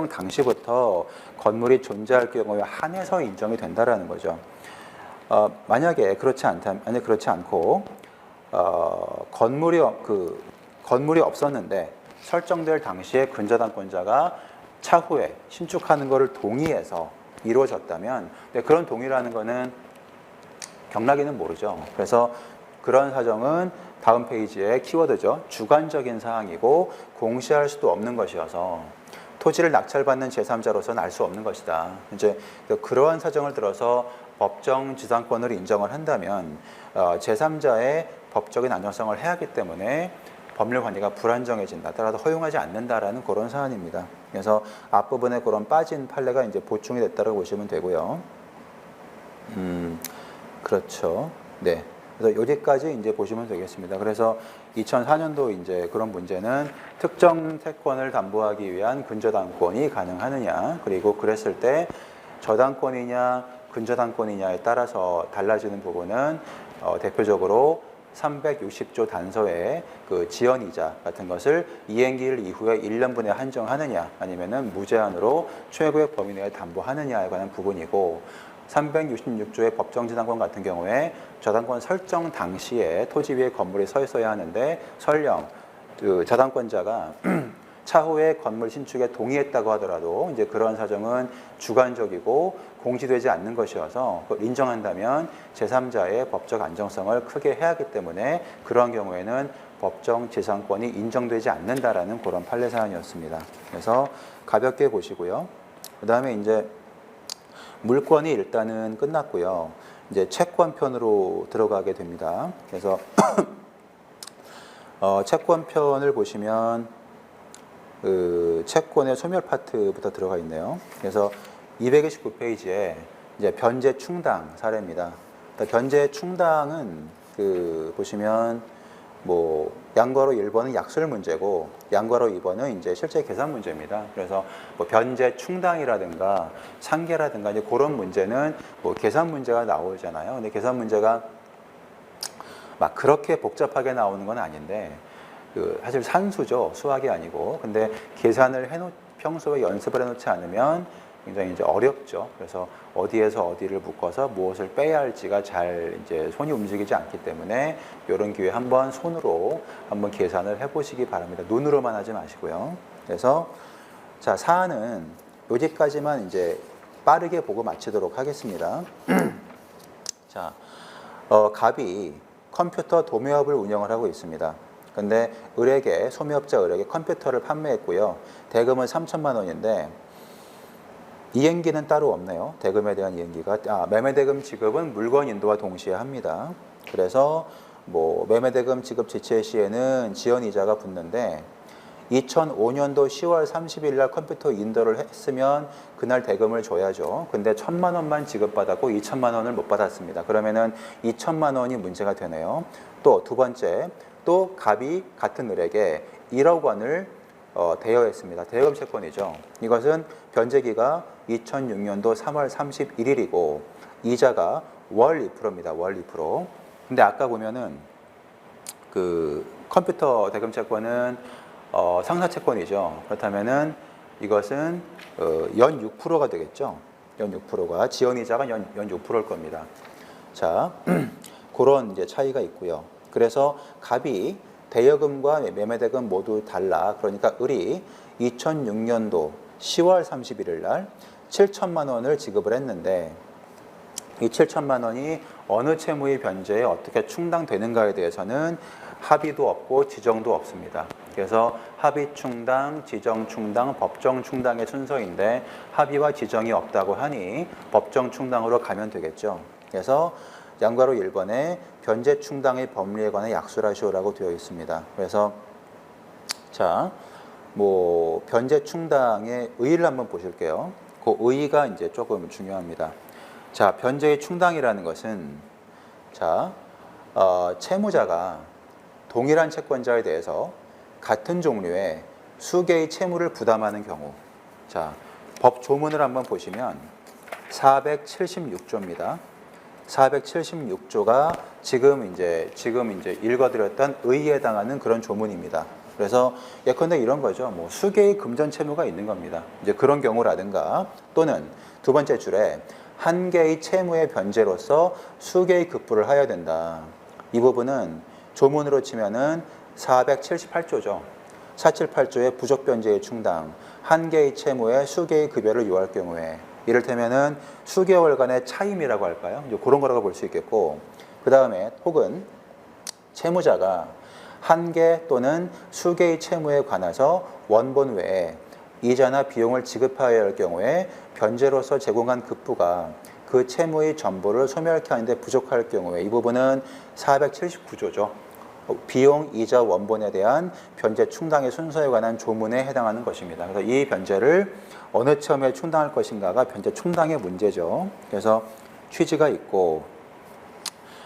당시부터 건물이 존재할 경우에 한해서 인정이 된다라는 거죠. 만약에 그렇지 않고 건물이 없었는데 설정될 당시에 근저당권자가 차후에 신축하는 것을 동의해서 이루어졌다면 그런 동의라는 거는 경락인은 모르죠. 그래서 그런 사정은 다음 페이지에 키워드죠. 주관적인 사항이고 공시할 수도 없는 것이어서 토지를 낙찰받는 제3자로서는 알 수 없는 것이다. 이제 그러한 사정을 들어서 법정지상권을 인정을 한다면 제3자의 법적인 안정성을 해하기 때문에 법률 관리가 불안정해진다. 따라서 허용하지 않는다라는 그런 사안입니다. 그래서 앞부분에 그런 빠진 판례가 이제 보충이 됐다고 보시면 되고요. 그렇죠. 네. 그래서 여기까지 이제 보시면 되겠습니다. 그래서 2004년도 이제 그런 문제는 특정 채권을 담보하기 위한 근저당권이 가능하느냐, 그리고 그랬을 때 저당권이냐, 근저당권이냐에 따라서 달라지는 부분은 대표적으로 360조 단서의 그 지연이자 같은 것을 이행기일 이후에 1년분에 한정하느냐, 아니면은 무제한으로 최고의 범위 내에 담보하느냐에 관한 부분이고, 366조의 법정지상권 같은 경우에 저당권 설정 당시에 토지 위에 건물이 서 있어야 하는데 설령 그 저당권자가 차후에 건물 신축에 동의했다고 하더라도 이제 그런 사정은 주관적이고 공시되지 않는 것이어서 그걸 인정한다면 제3자의 법적 안정성을 크게 해하기 때문에 그러한 경우에는 법정 지상권이 인정되지 않는다라는 그런 판례 사안이었습니다. 그래서 가볍게 보시고요. 그 다음에 이제 물권이 일단은 끝났고요. 이제 채권편으로 들어가게 됩니다. 그래서 채권편을 보시면 그 채권의 소멸 파트부터 들어가 있네요. 그래서 229페이지에 이제 변제 충당 사례입니다. 변제 충당은 그 보시면 뭐 양괄호 1번은 약술 문제고 양괄호 2번은 이제 실제 계산 문제입니다. 그래서 뭐 변제 충당이라든가 상계라든가 이제 그런 문제는 뭐 계산 문제가 나오잖아요. 근데 계산 문제가 막 그렇게 복잡하게 나오는 건 아닌데 그 사실 산수죠. 수학이 아니고. 근데 계산을 평소에 연습을 해놓지 않으면 굉장히 이제 어렵죠. 그래서 어디에서 어디를 묶어서 무엇을 빼야 할지가 잘 이제 손이 움직이지 않기 때문에 이런 기회에 한번 손으로 한번 계산을 해보시기 바랍니다. 눈으로만 하지 마시고요. 그래서 자, 사안은 여기까지만 이제 빠르게 보고 마치도록 하겠습니다. 자, 갑이 컴퓨터 도매업을 운영을 하고 있습니다. 근데 을에게 소매업자 을에게 컴퓨터를 판매했고요. 대금은 3천만 원인데 이행기는 따로 없네요. 대금에 대한 이행기가 매매대금 지급은 물건 인도와 동시에 합니다. 그래서 뭐 매매대금 지급 지체 시에는 지연이자가 붙는데 2005년도 10월 30일 날 컴퓨터 인도를 했으면 그날 대금을 줘야죠. 근데 1,000만 원만 지급받았고 2천만 원을 못 받았습니다. 그러면은 2천만 원이 문제가 되네요. 또 두 번째, 또 갑이 같은 을에게 1억 원을 대여했습니다. 대여금 채권이죠. 이것은 변제기가 2006년도 3월 31일이고 이자가 월 2%입니다. 월 2%. 근데 아까 보면은 그 컴퓨터 대금 채권은 상사 채권이죠. 그렇다면은 이것은 연 6%가 되겠죠. 연 6%가 지연이자가 연 6%일 겁니다. 자, 그런 이제 차이가 있고요. 그래서 갑이 대여금과 매매대금 모두 달라. 그러니까 을이 2006년도 10월 31일 날 7천만 원을 지급을 했는데 이 7천만 원이 어느 채무의 변제에 어떻게 충당되는가에 대해서는 합의도 없고 지정도 없습니다. 그래서 합의 충당, 지정 충당, 법정 충당의 순서인데 합의와 지정이 없다고 하니 법정 충당으로 가면 되겠죠. 그래서 양괄호 1번에 변제 충당의 법리에 관해 약술하시오라고 되어 있습니다. 그래서 자, 뭐 변제 충당의 의의를 한번 보실게요. 그 의의가 이제 조금 중요합니다. 자, 변제의 충당이라는 것은 자, 채무자가 동일한 채권자에 대해서 같은 종류의 수개의 채무를 부담하는 경우. 자, 법 조문을 한번 보시면 476조입니다. 476조가 지금 이제 읽어드렸던 의의에 해당하는 그런 조문입니다. 그래서 예컨대 이런 거죠. 뭐 수개의 금전 채무가 있는 겁니다. 이제 그런 경우라든가 또는 두 번째 줄에 한 개의 채무의 변제로서 수개의 급부를 하여야 된다. 이 부분은 조문으로 치면은 478조죠. 478조의 부족 변제의 충당, 한 개의 채무에 수개의 급여를 요할 경우에 이를테면은 수개월간의 차임이라고 할까요? 이제 그런 거라고 볼 수 있겠고, 그 다음에 혹은 채무자가 한 개 또는 수개의 채무에 관해서 원본 외에 이자나 비용을 지급하여야 할 경우에 변제로서 제공한 급부가 그 채무의 전부를 소멸케 하는데 부족할 경우에 이 부분은 479조죠. 비용, 이자, 원본에 대한 변제 충당의 순서에 관한 조문에 해당하는 것입니다. 그래서 이 변제를 어느 처음에 충당할 것인가가 변제 충당의 문제죠. 그래서 취지가 있고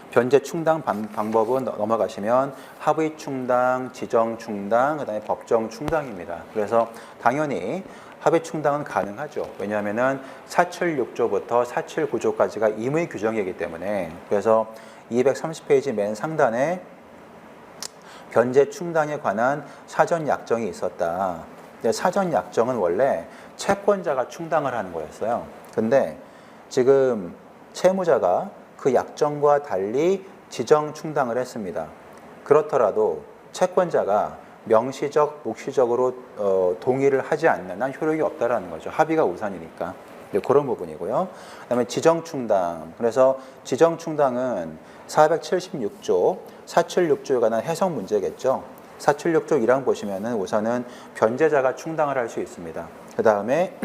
변제 충당 방법은 넘어가시면 합의 충당, 지정 충당, 그다음에 법정 충당입니다. 그래서 당연히 합의 충당은 가능하죠. 왜냐하면은 476조부터 479조까지가 임의 규정이기 때문에. 그래서 230페이지 맨 상단에 변제 충당에 관한 사전 약정이 있었다. 사전 약정은 원래 채권자가 충당을 하는 거였어요. 근데 지금 채무자가 그 약정과 달리 지정 충당을 했습니다. 그렇더라도 채권자가 명시적, 묵시적으로 동의를 하지 않는 한 효력이 없다라는 거죠. 합의가 우선이니까. 그런 부분이고요. 그다음에 지정충당. 그래서 지정충당은 476조, 476조에 관한 해석 문제겠죠. 476조 1항 보시면은 우선은 변제자가 충당을 할 수 있습니다. 그 다음에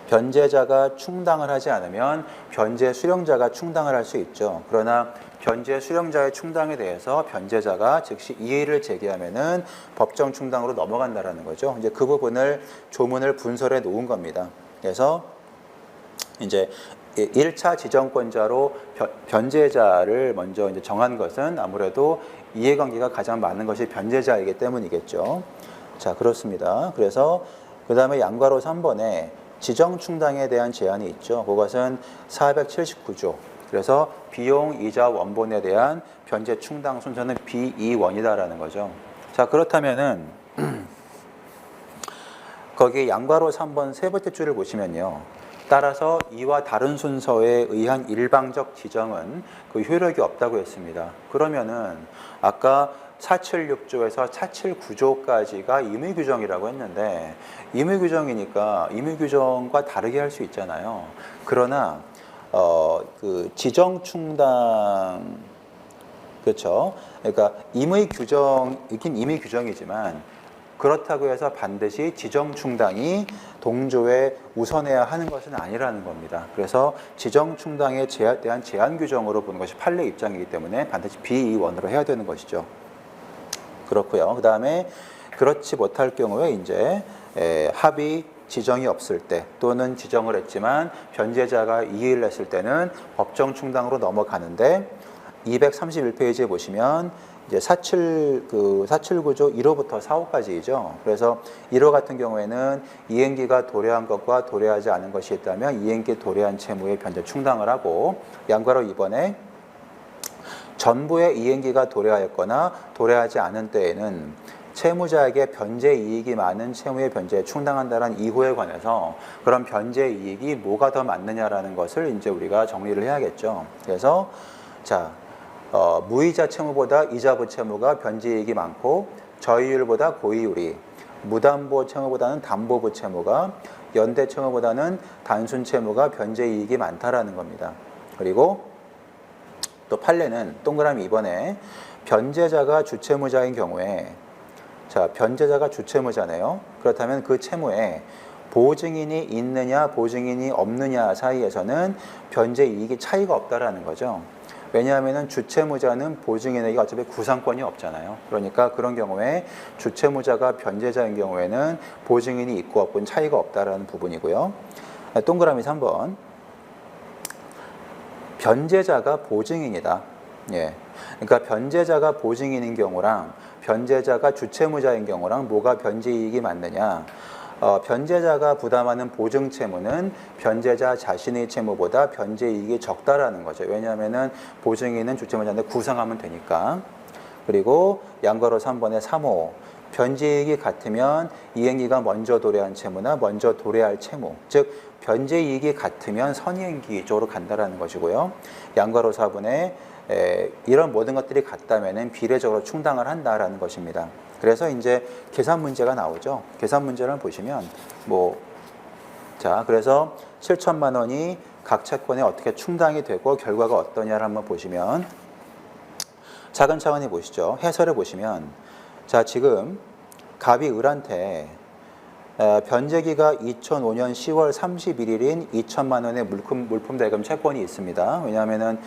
변제자가 충당을 하지 않으면 변제 수령자가 충당을 할 수 있죠. 그러나 변제 수령자의 충당에 대해서 변제자가 즉시 이의를 제기하면은 법정 충당으로 넘어간다라는 거죠. 이제 그 부분을 조문을 분설해 놓은 겁니다. 그래서 이제 1차 지정권자로 변제자를 먼저 이제 정한 것은 아무래도 이해관계가 가장 많은 것이 변제자이기 때문이겠죠. 자, 그렇습니다. 그래서 그 다음에 양괄호 3번에 지정충당에 대한 제한이 있죠. 그것은 479조. 그래서 비용, 이자, 원본에 대한 변제 충당 순서는 B2원이다라는 거죠. 자, 그렇다면은 거기 양괄호 3번 세 번째 줄을 보시면요. 따라서 이와 다른 순서에 의한 일방적 지정은 그 효력이 없다고 했습니다. 그러면은 아까 476조에서 479조까지가 임의규정이라고 했는데 임의규정이니까 임의규정과 다르게 할 수 있잖아요. 그러나 그 지정충당 그렇죠. 그러니까 임의규정이긴 임의규정이지만 그렇다고 해서 반드시 지정충당이 동조에 우선해야 하는 것은 아니라는 겁니다. 그래서 지정충당에 대한 제한 규정으로 보는 것이 판례 입장이기 때문에 반드시 B2원으로 해야 되는 것이죠. 그렇고요. 그 다음에 그렇지 못할 경우에 이제 합의 지정이 없을 때 또는 지정을 했지만 변제자가 이의를 했을 때는 법정 충당으로 넘어가는데 231페이지에 보시면 이제 479조 1호부터 4호까지이죠. 그래서 1호 같은 경우에는 이행기가 도래한 것과 도래하지 않은 것이 있다면 이행기 도래한 채무의 변제 충당을 하고 양괄호 2번에 전부의 이행기가 도래하였거나 도래하지 않은 때에는 채무자에게 변제 이익이 많은 채무의 변제에 충당한다는 2호에 관해서 그런 변제 이익이 뭐가 더 많느냐라는 것을 이제 우리가 정리를 해야겠죠. 그래서 자, 무이자 채무보다 이자부 채무가 변제 이익이 많고 저이율보다 고이율이 무담보 채무보다는 담보부 채무가 연대 채무보다는 단순 채무가 변제 이익이 많다라는 겁니다. 그리고 또 판례는 동그라미 2번에 변제자가 주채무자인 경우에 자, 변제자가 주채무자네요. 그렇다면 그 채무에 보증인이 있느냐 보증인이 없느냐 사이에서는 변제 이익이 차이가 없다라는 거죠. 왜냐하면 주채무자는 보증인에게 어차피 구상권이 없잖아요. 그러니까 그런 경우에 주채무자가 변제자인 경우에는 보증인이 있고 없고는 차이가 없다라는 부분이고요. 동그라미 3번 변제자가 보증인이다. 예. 그러니까 변제자가 보증인인 경우랑 변제자가 주채무자인 경우랑 뭐가 변제 이익이 많느냐? 변제자가 부담하는 보증 채무는 변제자 자신의 채무보다 변제 이익이 적다라는 거죠. 왜냐하면은 보증인은 주채무자한테 구상하면 되니까. 그리고 양괄호 3번의 3호. 변제 이익이 같으면 이행기가 먼저 도래한 채무나 먼저 도래할 채무. 즉 변제 이익이 같으면 선이행기 쪽으로 간다라는 것이고요. 양괄호 4번에 이런 모든 것들이 같다면은 비례적으로 충당을 한다라는 것입니다. 그래서 이제 계산 문제가 나오죠. 계산 문제를 보시면 자, 그래서 7천만 원이 각 채권에 어떻게 충당이 되고 결과가 어떠냐를 한번 보시면 차근차근히 보시죠. 해설을 보시면 자, 지금 갑이 을한테 변제기가 2005년 10월 31일인 2천만 원의 물품 대금 채권이 있습니다. 왜냐하면은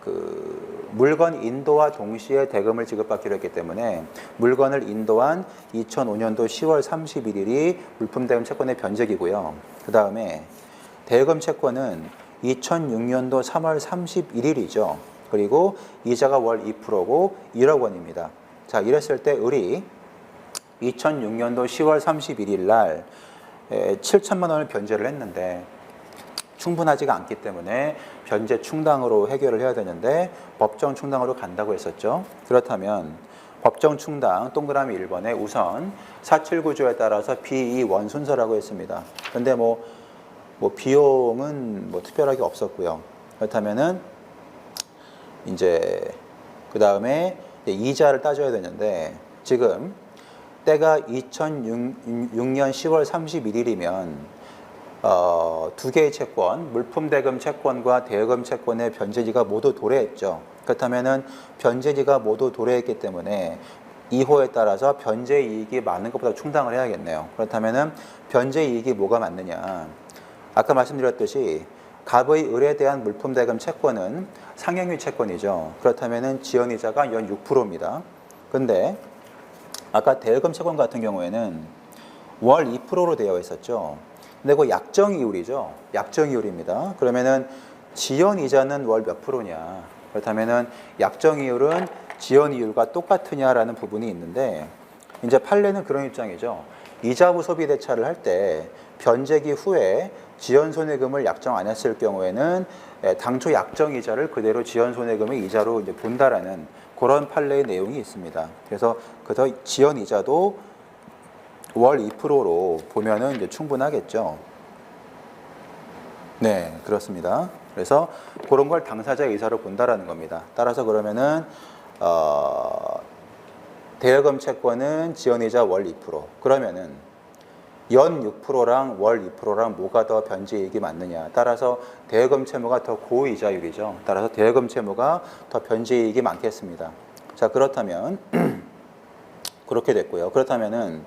그 물건 인도와 동시에 대금을 지급받기로 했기 때문에 물건을 인도한 2005년도 10월 31일이 물품 대금 채권의 변제기고요. 그 다음에 대금 채권은 2006년도 3월 31일이죠. 그리고 이자가 월 2%고 1억 원입니다. 자, 이랬을 때 을이 2006년도 10월 31일 날 7천만 원을 변제를 했는데 충분하지가 않기 때문에 변제 충당으로 해결을 해야 되는데 법정 충당으로 간다고 했었죠. 그렇다면 법정 충당 동그라미 1번에 우선 479조에 따라서 B2원 순서라고 했습니다. 근데 뭐 비용은 뭐 특별하게 없었고요. 그렇다면은 이제 그 다음에 이자를 따져야 되는데 지금 때가 2006년 10월 31일이면 두 개의 채권, 물품대금 채권과 대여금 채권의 변제지가 모두 도래했죠. 그렇다면은 변제지가 모두 도래했기 때문에 2호에 따라서 변제 이익이 많은 것보다 충당을 해야겠네요. 그렇다면은 변제 이익이 뭐가 맞느냐? 아까 말씀드렸듯이 갑의 을에 대한 물품대금 채권은 상행위 채권이죠. 그렇다면은 지연이자가 연 6%입니다. 근데 아까 대여금 채권 같은 경우에는 월 2%로 되어 있었죠. 근데 그 약정이율이죠. 약정이율입니다. 그러면은 지연이자는 월 몇 프로냐? 그렇다면은 약정이율은 지연이율과 똑같으냐라는 부분이 있는데 이제 판례는 그런 입장이죠. 이자부 소비 대차를 할 때 변제기 후에 지연손해금을 약정 안 했을 경우에는 당초 약정이자를 그대로 지연손해금의 이자로 이제 본다라는 그런 판례의 내용이 있습니다. 그래서 지연이자도 월 2%로 보면은 이제 충분하겠죠. 네, 그렇습니다. 그래서 그런 걸 당사자의 의사로 본다라는 겁니다. 따라서 그러면은 대여금 채권은 지연이자 월 2%. 그러면은 연 6%랑 월 2%랑 뭐가 더 변제이익이 많느냐. 따라서 대여금 채무가 더 고이자율이죠. 따라서 대여금 채무가 더 변제이익이 많겠습니다. 자, 그렇다면 그렇게 됐고요. 그렇다면은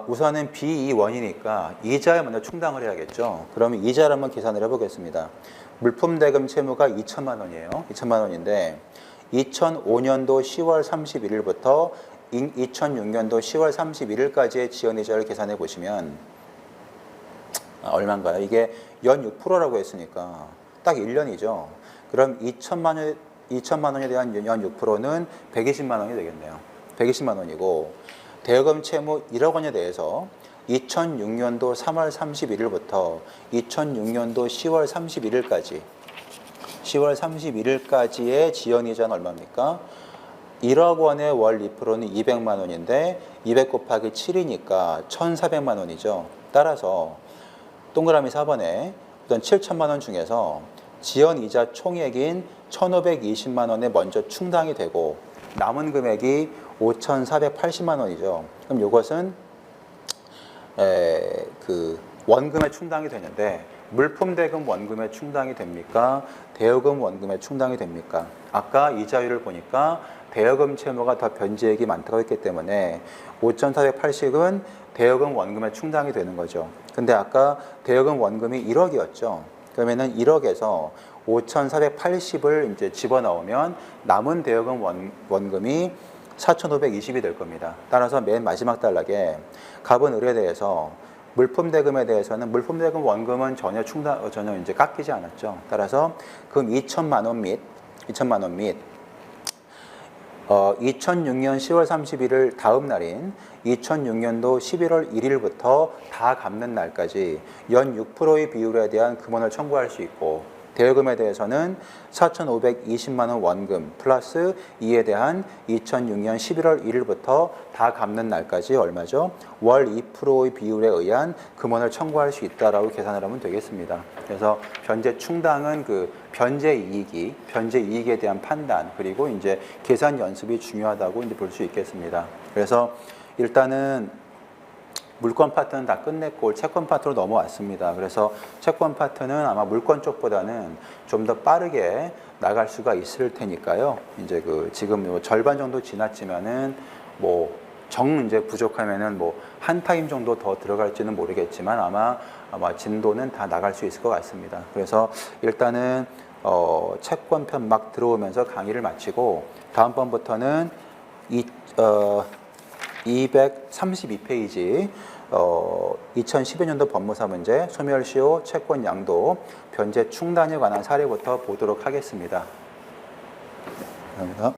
우선은 B2원이니까 이자에 먼저 충당을 해야겠죠. 그러면 이자를 한번 계산을 해보겠습니다. 물품대금 채무가 2천만 원이에요. 2천만 원인데 2005년도 10월 31일부터 2006년도 10월 31일까지의 지연이자를 계산해 보시면 얼마인가요? 이게 연 6%라고 했으니까 딱 1년이죠. 그럼 2천만 원에 대한 연 6%는 120만 원이 되겠네요. 120만 원이고 대여금 채무 1억 원에 대해서 2006년도 3월 31일부터 2006년도 10월 31일까지의 지연이자는 얼마입니까? 1억 원의 월 2%는 200만 원인데 200 곱하기 7이니까 1,400만 원이죠. 따라서 동그라미 4번에 어떤 7천만 원 중에서 지연이자 총액인 1,520만 원에 먼저 충당이 되고 남은 금액이 5,480만 원이죠. 그럼 이것은 그 원금에 충당이 되는데 물품대금 원금에 충당이 됩니까? 대여금 원금에 충당이 됩니까? 아까 이자율을 보니까 대여금 채무가 더 변제액이 많다고 했기 때문에 5,480은 대여금 원금에 충당이 되는 거죠. 근데 아까 대여금 원금이 1억이었죠. 그러면은 1억에서 5,480을 이제 집어넣으면 남은 대여금 원금이 4,520이 될 겁니다. 따라서 맨 마지막 단락에 갑은 을에 대해서 물품대금에 대해서는 물품대금 원금은 전혀 이제 깎이지 않았죠. 따라서 그럼 2천만 원 및 2006년 10월 31일 다음 날인 2006년도 11월 1일부터 다 갚는 날까지 연 6%의 비율에 대한 금원을 청구할 수 있고 대여금에 대해서는 4,520만 원 원금 플러스 이에 대한 2006년 11월 1일부터 다 갚는 날까지 얼마죠? 월 2%의 비율에 의한 금원을 청구할 수 있다라고 계산을 하면 되겠습니다. 그래서 변제 충당은 그 변제 이익에 대한 판단 그리고 이제 계산 연습이 중요하다고 이제 볼 수 있겠습니다. 그래서 일단은 물권 파트는 다 끝냈고 채권 파트로 넘어왔습니다. 그래서 채권 파트는 아마 물권 쪽보다는 좀 더 빠르게 나갈 수가 있을 테니까요. 이제 그 지금 절반 정도 지났지만은 뭐 이제 부족하면은 뭐 한 타임 정도 더 들어갈지는 모르겠지만 아마 진도는 다 나갈 수 있을 것 같습니다. 그래서 일단은 채권편 막 들어오면서 강의를 마치고 다음번부터는 232페이지 2012년도 법무사 문제 소멸시효 채권 양도 변제 충당에 관한 사례부터 보도록 하겠습니다. 감사합니다.